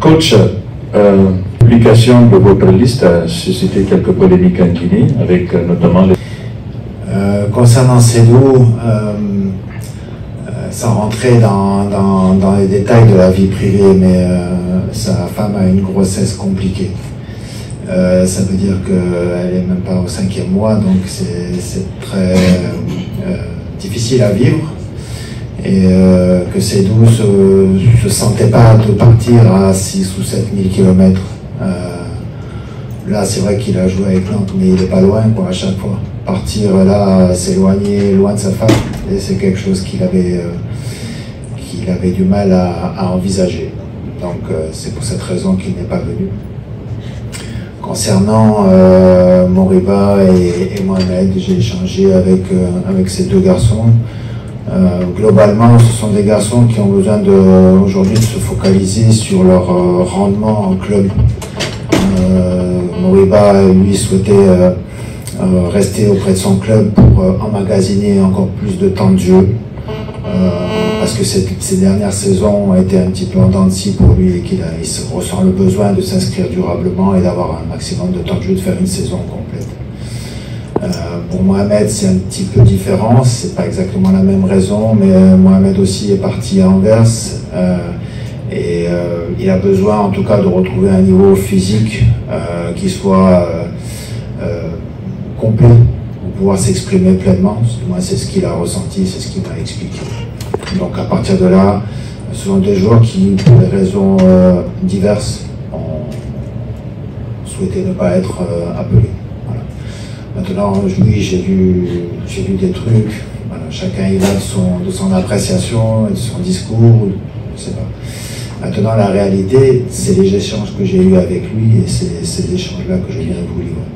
Coach, publication de votre liste a suscité quelques polémiques en Guinée, avec notamment les... Concernant Seydou, sans rentrer dans les détails de la vie privée, mais sa femme a une grossesse compliquée. Ça veut dire qu'elle n'est même pas au 5e mois, donc c'est très difficile à vivre. Et que Seydou ne se sentait pas de partir à 6 ou 7 000 km. Là, c'est vrai qu'il a joué avec Nantes, mais il n'est pas loin, quoi, à chaque fois. Partir là, s'éloigner loin de sa femme, c'est quelque chose qu'il avait du mal à envisager. Donc, c'est pour cette raison qu'il n'est pas venu. Concernant Moriba et Mohamed, j'ai échangé avec ces deux garçons. Globalement, ce sont des garçons qui ont besoin aujourd'hui de se focaliser sur leur rendement en club. Moriba, lui, souhaitait rester auprès de son club pour emmagasiner encore plus de temps de jeu. Parce que ces dernières saisons ont été un petit peu en dents de scie pour lui et qu'il ressent le besoin de s'inscrire durablement et d'avoir un maximum de temps de jeu, de faire une saison complète. Pour Mohamed, c'est un petit peu différent, c'est pas exactement la même raison, mais Mohamed aussi est parti à Anvers et il a besoin en tout cas de retrouver un niveau physique qui soit complet pour pouvoir s'exprimer pleinement. Moi, c'est ce qu'il a ressenti, c'est ce qu'il m'a expliqué. Donc à partir de là, ce sont des joueurs qui, pour des raisons diverses, ont souhaité ne pas être appelés. Voilà. Maintenant, oui, j'ai vu des trucs. Voilà, chacun y va de son appréciation, de son discours, je sais pas. Maintenant, la réalité, c'est les échanges que j'ai eus avec lui et c'est ces échanges-là que je viens de vous livrer.